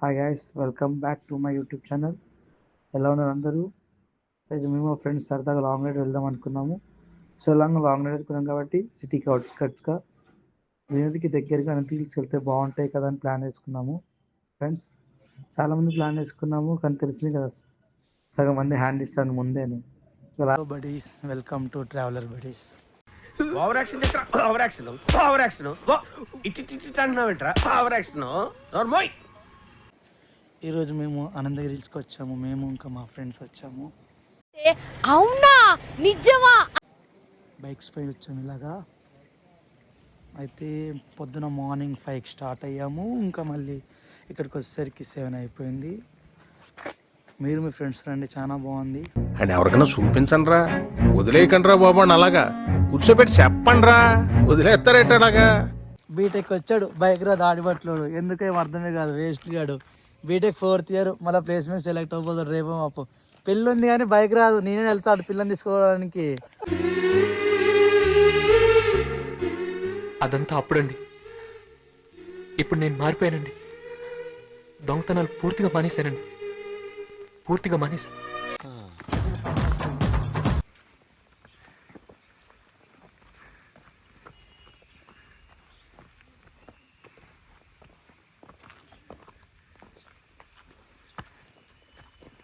Hi guys, welcome back to my YouTube channel. ఎలా ఉన్నారు అందరూ? ఈరోజు మేము ఫ్రెండ్స్ సరదాగా లాంగ్ రైడ్ వెళ్దాం అనుకున్నాము. సో లాంగ్ రైడ్ అనుకున్నాం కాబట్టి సిటీకి అవుట్స్కట్స్గా వినోద్కి దగ్గరగా అనంతగిరికి వెళ్తే బాగుంటాయి కదా అని ప్లాన్ వేసుకున్నాము. ఫ్రెండ్స్ చాలామంది ప్లాన్ వేసుకున్నాము, కానీ తెలిసింది కదా సగం మంది హ్యాండ్ ఇస్తాను ముందేను. Buddies, welcome to traveller buddies. Over action over action over action ఇటు అంటున్నావేంట్రా? Over action నోర్మోయ్. ఈరోజు మేము అనంతగిరి హిల్స్కి వచ్చాము. మేము ఇంకా మా ఫ్రెండ్స్ వచ్చాము. అవునా, నిజమా? బైక్స్ పై వచ్చాము ఇలాగా. అయితే పొద్దున మార్నింగ్ 5కి స్టార్ట్ అయ్యాము. ఇంకా మళ్ళీ ఇక్కడికి వచ్చేసరికి 7 అయిపోయింది. మీరు మీ ఫ్రెండ్స్ రండి, చాలా బాగుంది. అండ్ ఎవరికైనా చూపించండి రా, వదిలేయకండి రా బాబు అని అలాగా కూర్చోబెట్టి చెప్పండి రా, వదిలేస్తారేట అలాగా. బీటెక్ వచ్చాడు, బైక్ రా దాడిపట్లోడు, ఎందుకేం అర్థమే కాదు, వేస్ట్ గాడు. బీటెక్ 4th ఇయర్, మళ్ళీ ప్లేస్మెంట్ సెలెక్ట్ అవ్వబోతాడు రేపు మాపు. పెళ్ళి ఉంది కానీ బైక్ రాదు, నేనే వెళ్తాడు పిల్లని తీసుకోవడానికి. అదంతా అప్పుడండి. ఇప్పుడు నేను మారిపోయానండి. దొంగతనాలు పూర్తిగా మానేశానండి, పూర్తిగా మానేశాను.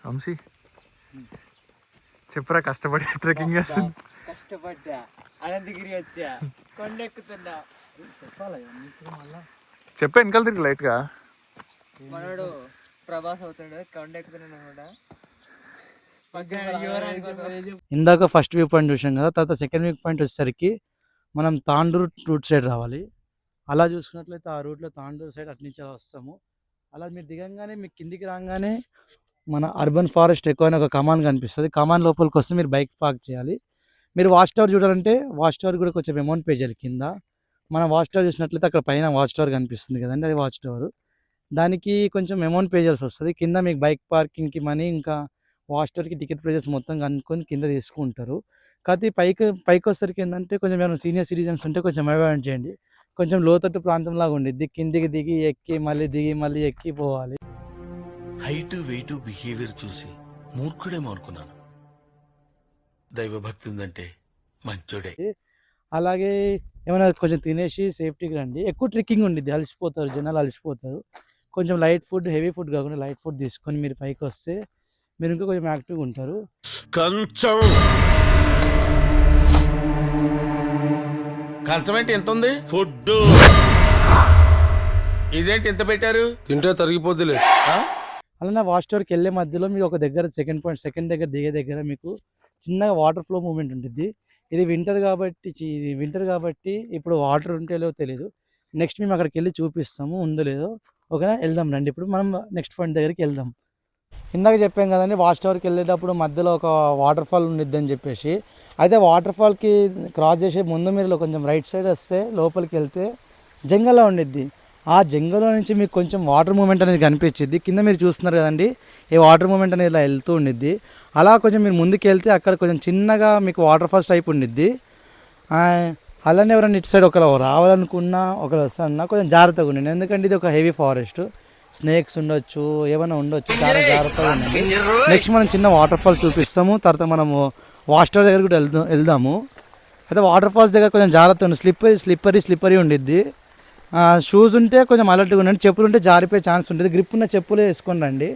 వంశీ చెప్పరా, కష్టపడి ట్రెక్కింగ్ చేస్తుంది. కష్టపడ్డా, అనంతగిరి వచ్చా, కొండెక్కుతున్నా. చెప్పా వెనకాల తిరిగి లైట్ గా. మనోడు ప్రభాస్ అవుతాడు, కొండెక్కుతున్నాడు అనమాట. ఇందాక ఫస్ట్ వ్యూ పాయింట్ చూసాం కదా, తర్వాత సెకండ్ వ్యూ పాయింట్ వచ్చేసరికి మనం తాండూరు రూట్ సైడ్ రావాలి. అలా చూసుకున్నట్లయితే ఆ రూట్లో తాండూరు సైడ్ అటు నుంచి అలా వస్తాము. అలా మీరు దిగంగానే మీకు కిందికి రాగానే మన అర్బన్ ఫారెస్ట్ ఎక్కువ అని ఒక కమాన్ కనిపిస్తుంది. కమాన్ లోపలికి వస్తే మీరు బైక్ పార్క్ చేయాలి. మీరు వాచ్ టవర్ చూడాలంటే వాచ్ టవర్ కూడా కొంచెం అమౌంట్ పే చేయాలి. కింద మనం వాచ్ టవర్ చూసినట్లయితే అక్కడ పైన వాచ్ టవర్ కనిపిస్తుంది కదండి, అది వాచ్ టవర్. దానికి కొంచెం అమౌంట్ పే చేయాల్సి వస్తుంది. కింద మీకు బైక్ పార్కింగ్కి మనీ, ఇంకా వాచ్ టవర్కి టికెట్ ప్రైజెస్ మొత్తం కనుక్కొని కింద తీసుకుంటారు. కాకపోతే పైకి వచ్చేసరికి ఏంటంటే కొంచెం ఏమైనా సీనియర్ సిటిజన్స్ ఉంటే కొంచెం అవాయిడ్ చేయండి. కొంచెం లోతట్టు ప్రాంతంలాగా ఉండిద్ది, కిందికి దిగి ఎక్కి మళ్ళీ దిగి మళ్ళీ ఎక్కి పోవాలి. హైట్ వెయిట్ బిహేవియర్ చూసి మూర్ఖుడేమో అనుకున్నాను. దైవభక్తి ఉందంటే మంచోడే. అలాగే ఏమైనా కొంచెం తినేసి సేఫ్టీకి రండి. ఎక్కువ ట్రెక్కింగ్ ఉండిద్ది, అలసిపోతారు జనాలు, అలసిపోతారు. కొంచెం లైట్ ఫుడ్, హెవీ ఫుడ్ కాకుండా లైట్ ఫుడ్ తీసుకొని మీరు పైకి వస్తే మీరు ఇంకా కొంచెం యాక్టివ్గా ఉంటారు. కంచం ఏంటి ఎంత ఉంది? ఫుడ్ ఇదేంటి ఎంత పెట్టారు? తింటే తరిగిపోద్దులే. అలానే వాచ్ టవర్కి వెళ్ళే మధ్యలో మీకు ఒక దగ్గర సెకండ్ దగ్గర దిగే దగ్గర మీకు చిన్నగా వాటర్ ఫ్లో మూమెంట్ ఉంటుంది. ఇది వింటర్ కాబట్టి ఇప్పుడు వాటర్ ఉంటే లేదో తెలియదు. నెక్స్ట్ మేము అక్కడికి వెళ్ళి చూపిస్తాము ఉందో లేదో. ఓకేనా, వెళ్దాం రండి. ఇప్పుడు మనం నెక్స్ట్ పాయింట్ దగ్గరికి వెళ్దాం. ఇందాక చెప్పాం కదండి, వాచ్ టవర్కి వెళ్ళేటప్పుడు మధ్యలో ఒక వాటర్ ఫాల్ ఉండిద్ది అని చెప్పేసి. అయితే వాటర్ ఫాల్కి క్రాస్ చేసే ముందు మీరు కొంచెం రైట్ సైడ్ వస్తే లోపలికి వెళ్తే జంగల్లో ఉండిద్ది. ఆ జంగల్లో నుంచి మీకు కొంచెం వాటర్ మూమెంట్ అనేది కనిపించింది. కింద మీరు చూస్తున్నారు కదండి, ఈ వాటర్ మూమెంట్ అనేది ఇలా వెళ్తూ ఉండిద్ది. అలా కొంచెం మీరు ముందుకు వెళ్తే అక్కడ కొంచెం చిన్నగా మీకు వాటర్ ఫాల్స్ టైప్ ఉండిద్ది. అలానే ఎవరైనా ఇటు సైడ్ ఒకరు రావాలనుకున్నా ఒకరు వస్తారన్నా కొంచెం జాగ్రత్తగా ఉండండి. ఎందుకంటే ఇది ఒక హెవీ ఫారెస్ట్, స్నేక్స్ ఉండొచ్చు, ఏమైనా ఉండొచ్చు, చాలా జాగ్రత్తగా ఉండండి. నెక్స్ట్ మనం చిన్న వాటర్ ఫాల్స్ చూపిస్తాము, తర్వాత మనము వాచ్ టవర్ దగ్గర కూడా వెళ్దాము. అయితే వాటర్ ఫాల్స్ దగ్గర కొంచెం జాగ్రత్త ఉండి, స్లిప్పరీ ఉండిద్ది. షూస్ ఉంటే కొంచెం అలర్ట్గా ఉండండి. చెప్పులు ఉంటే జారిపోయే ఛాన్స్ ఉంటుంది. గ్రిప్ ఉన్న చెప్పులే వేసుకొని రండి.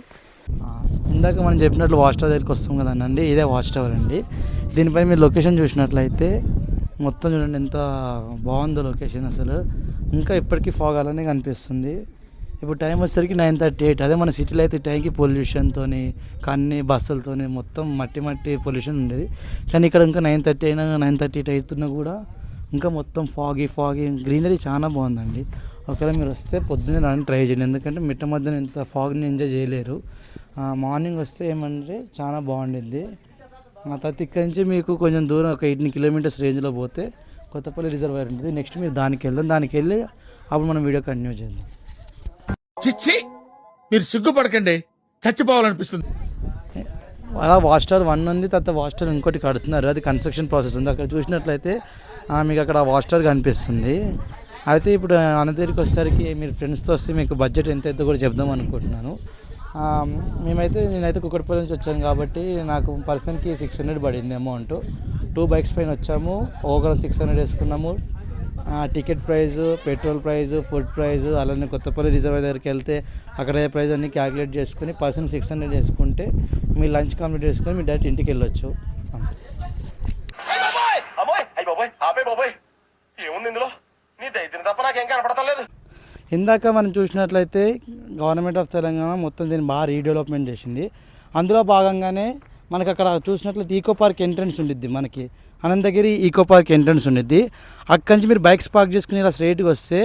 ఇందాక మనం చెప్పినట్లు వాచ్ టవర్ దగ్గరికి వస్తాం కదండి, ఇదే వాచ్ టవర్ అండి. దీనిపై మీరు లొకేషన్ చూసినట్లయితే మొత్తం చూడండి ఎంత బాగుందో లొకేషన్ అసలు. ఇంకా ఇప్పటికీ ఫాగ్ అలానే కనిపిస్తుంది. ఇప్పుడు టైం వచ్చేసరికి 9:38. అదే మన సిటీలో అయితే టైంకి పొల్యూషన్తో కానీ బస్సులతో మొత్తం మట్టి పొల్యూషన్ ఉండేది. కానీ ఇక్కడ ఇంకా 9:30 అయినా 9:38 అవుతున్నా కూడా ఇంకా మొత్తం ఫాగీ గ్రీనరీ చాలా బాగుందండి. ఒకవేళ మీరు వస్తే పొద్దున్నే రాని ట్రై చేయండి, ఎందుకంటే మిట్ట మధ్యన ఇంత ఫాగ్ని ఎంజాయ్ చేయలేరు. మార్నింగ్ వస్తే ఏమంటే చాలా బాగుండిద్ది. తర్వాత ఇక్కడి నుంచి మీకు కొంచెం దూరం ఒక 18 కిలోమీటర్స్ రేంజ్లో పోతే కొత్తపల్లి రిజర్వాయర్ ఉంటుంది. నెక్స్ట్ మీరు దానికి వెళ్ళి అప్పుడు మనం వీడియో కంటిన్యూ చేద్దాం. చిచ్చి, మీరు సిగ్గుపడకండి, చచ్చిపోవాలనిపిస్తుంది. అలా వాచ్ టవర్ 1 ఉంది, తర్వాత వాచ్ టవర్ ఇంకోటి కడుతున్నారు, అది కన్స్ట్రక్షన్ ప్రాసెస్ ఉంది. అక్కడ చూసినట్లయితే మీకు అక్కడ వాచ్ టవర్ కనిపిస్తుంది. అయితే ఇప్పుడు అనంతగిరికి వచ్చేసరికి మీరు ఫ్రెండ్స్తో వస్తే మీకు బడ్జెట్ ఎంత అయితే కూడా చెప్దాం అనుకుంటున్నాను. నేనైతే కుక్కట్పల్లి నుంచి వచ్చాను కాబట్టి నాకు పర్సన్కి 600 పడింది అమౌంట్. 2 బైక్స్ పైన వచ్చాము, ఒకరం 600 వేసుకున్నాము. Ticket price, petrol price, food price, అలానే కొత్తపల్లి రిజర్వాయర్ దగ్గరికి వెళ్తే అక్కడ ప్రైస్ అన్ని క్యాలిక్యులేట్ చేసుకుని పర్సన్ 600 వేసుకుంటే మీ లంచ్ కంప్లీట్ చేసుకొని మీ డైరెక్ట్ ఇంటికి వెళ్ళొచ్చు. ఇందాక మనం చూసినట్లయితే గవర్నమెంట్ ఆఫ్ తెలంగాణ మొత్తం దీన్ని బాగా రీడెవలప్మెంట్ చేసింది. అందులో భాగంగానే మనకు అక్కడ చూసినట్లయితే ఈకో పార్క్ ఎంట్రన్స్ ఉండిద్ది, మనకి అనంతగిరి ఈకో పార్క్ ఎంట్రన్స్ ఉండిద్ది. అక్కడి నుంచి మీరు బైక్స్ పార్క్ చేసుకుని ఇలా స్ట్రైట్గా వస్తే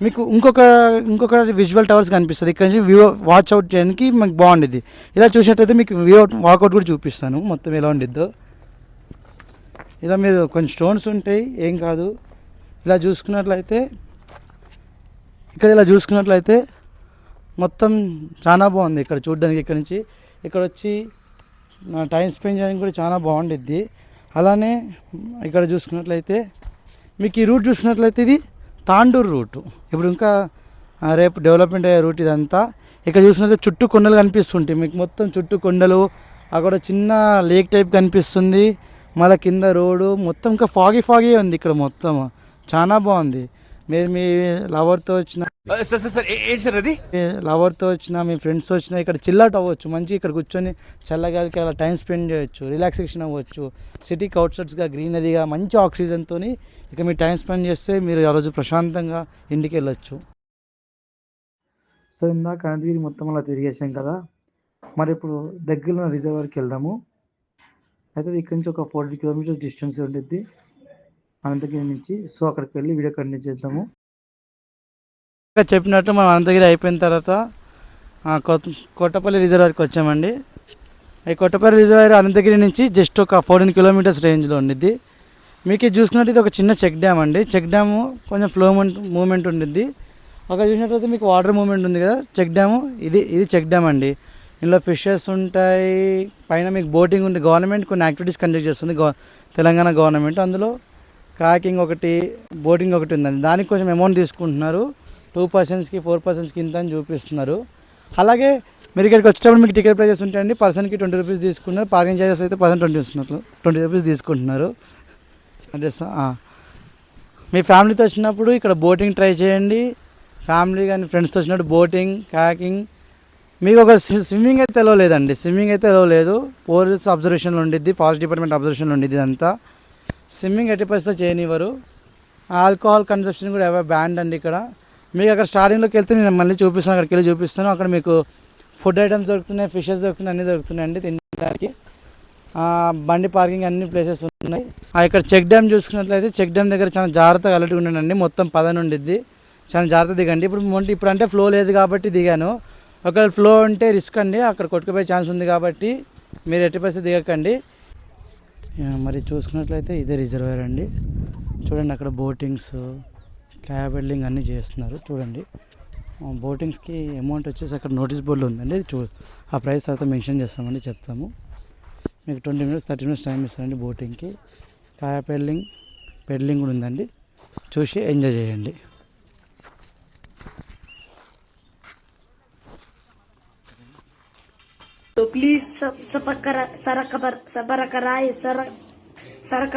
మీకు ఇంకొక విజువల్ టవర్స్ కనిపిస్తుంది. ఇక్కడ నుంచి వ్యూ వాచ్ అవుట్ చేయడానికి మీకు బాగుండిద్ది. ఇలా చూసినట్లయితే మీకు వ్యూ వాకౌట్ కూడా చూపిస్తాను మొత్తం ఎలా ఉండిద్దో. ఇలా మీరు కొంచెం స్టోన్స్ ఉంటాయి, ఏం కాదు. ఇలా చూసుకున్నట్లయితే మొత్తం చాలా బాగుంది ఇక్కడ చూడడానికి. ఇక్కడ నుంచి ఇక్కడ వచ్చి టైం స్పెండ్ చేయడానికి కూడా చాలా బాగుండిద్ది. అలానే ఇక్కడ చూసుకున్నట్లయితే మీకు ఈ రూట్ చూసుకున్నట్లయితే ఇది తాండూరు రూటు. ఇప్పుడు ఇంకా రేపు డెవలప్మెంట్ అయ్యే రూట్ ఇదంతా. ఇక్కడ చూసినట్లయితే చుట్టూ కొండలు కనిపిస్తుంటాయి మీకు, మొత్తం చుట్టూ కొండలు, అక్కడ చిన్న లేక్ టైప్ కనిపిస్తుంది. మళ్ళీ కింద రోడ్డు మొత్తం ఇంకా ఫాగీ ఉంది ఇక్కడ మొత్తం, చాలా బాగుంది. మీరు మీ లవర్తో వచ్చిన మీ ఫ్రెండ్స్తో వచ్చిన ఇక్కడ చిల్అవుట్ అవ్వచ్చు, మంచి ఇక్కడ కూర్చొని చల్లగాలికి అలా టైం స్పెండ్ చేయొచ్చు, రిలాక్సేషన్ అవ్వచ్చు. సిటీకి అవుట్స్కట్స్గా గ్రీనరీగా మంచి ఆక్సిజన్తో ఇక మీరు టైం స్పెండ్ చేస్తే మీరు ఆ రోజు ప్రశాంతంగా ఇంటికి వెళ్ళొచ్చు. సో ఇందాక అనంతగిరి మొత్తం అలా తిరిగేసాం కదా, మరి ఇప్పుడు దగ్గరలో రిజర్వాయర్కి వెళ్దాము. అయితే ఇక్కడి నుంచి ఒక 40 కిలోమీటర్స్ డిస్టెన్స్ ఉంటుంది అనంతగిరి నుంచి. సో అక్కడికి వెళ్ళి వీడియో కంటిన్యూ చేద్దాము. చెప్పినట్టు మనం అనంతగిరి అయిపోయిన తర్వాత కొత్తపల్లి రిజర్వాయర్కి వచ్చామండి. ఈ కొత్తపల్లి రిజర్వాయర్ అనంతగిరి నుంచి జస్ట్ ఒక 14 కిలోమీటర్స్ రేంజ్లో ఉండిద్ది. మీకు ఇది చూసుకున్నట్టు ఇది ఒక చిన్న చెక్ డ్యామ్ అండి. చెక్ డ్యాము కొంచెం మూమెంట్ ఉండిద్ది. అక్కడ చూసినట్లయితే మీకు వాటర్ మూమెంట్ ఉంది కదా, చెక్ డ్యాము ఇది చెక్ డ్యామ్ అండి. ఇందులో ఫిషెస్ ఉంటాయి, పైన మీకు బోటింగ్ ఉంది. గవర్నమెంట్ కొన్ని యాక్టివిటీస్ కండక్ట్ చేస్తుంది తెలంగాణ గవర్నమెంట్. అందులో కాకింగ్ ఒకటి, బోటింగ్ ఒకటి ఉందండి. దానికి కొంచెం అమౌంట్ తీసుకుంటున్నారు. 2 పర్సన్స్కి 4 పర్సన్స్కి ఇంత అని చూపిస్తున్నారు. అలాగే మీరు ఇక్కడికి వచ్చేటప్పుడు మీకు టికెట్ ప్రైజెస్ ఉంటాయండి. పర్సన్కి 20 రూపీస్ తీసుకుంటున్నారు. పార్కింగ్ చార్జెస్ అయితే పర్సన్ 20 రూపీస్ తీసుకుంటున్నారు. అంటే మీ ఫ్యామిలీతో వచ్చినప్పుడు ఇక్కడ బోటింగ్ ట్రై చేయండి. ఫ్యామిలీ కానీ ఫ్రెండ్స్తో వచ్చినప్పుడు బోటింగ్, కాకింగ్. మీకు ఒక స్విమ్మింగ్ అయితే తెలియలేదండి, పోలీస్ అబ్జర్వేషన్లో ఉండిద్ది, ఫారెస్ట్ డిపార్ట్మెంట్ అబ్జర్వేషన్లో ఉండిద్ది అంతా. స్విమ్మింగ్ ఎట్టి పరిస్థితిలో చేయనివ్వరు. ఆల్కహాల్ కన్సంప్షన్ కూడా బ్యాండ్ అండి ఇక్కడ. మీకు అక్కడ స్టార్టింగ్లోకి వెళ్తే నేను మళ్ళీ చూపిస్తాను, అక్కడికి వెళ్ళి చూపిస్తాను. అక్కడ మీకు ఫుడ్ ఐటమ్స్ దొరుకుతున్నాయి, ఫిషెస్ దొరుకుతున్నాయి, అన్నీ దొరుకుతున్నాయండి తినడానికి. బండి పార్కింగ్ అన్ని ప్లేసెస్ ఉన్నాయి. ఇక్కడ చెక్ డ్యామ్ చూసుకున్నట్లయితే చెక్ డ్యామ్ దగ్గర చాలా జాగ్రత్తగా అలర్ట్గా ఉండండి. మొత్తం 10 ఉండిద్ది, చాలా జాగ్రత్త దిగండి. ఇప్పుడు అంటే ఫ్లో లేదు కాబట్టి దిగాను. ఒకవేళ ఫ్లో ఉంటే రిస్క్ అండి, అక్కడ కొట్టుకుపోయే ఛాన్స్ ఉంది కాబట్టి మీరు ఎట్టి పరిస్థితి దిగకండి. మరి చూసుకున్నట్లయితే ఇదే రిజర్వాయర్ అండి. చూడండి అక్కడ బోటింగ్స్, క్యాబెల్లింగ్ అన్నీ చేస్తున్నారు. చూడండి బోటింగ్స్కి అమౌంట్ వచ్చేసి అక్కడ నోటీస్ బోర్డులో ఉందండి. ఆ ప్రైస్ అయితే మెన్షన్ చేస్తామండి, చెప్తాము. మీకు 20 మినిట్స్ 30 మినిట్స్ టైం ఇస్తారండి బోటింగ్కి. పెడ్లింగ్ కూడా ఉందండి, చూసి ఎంజాయ్ చేయండి. तो प्लीज सब सबर कराए सरक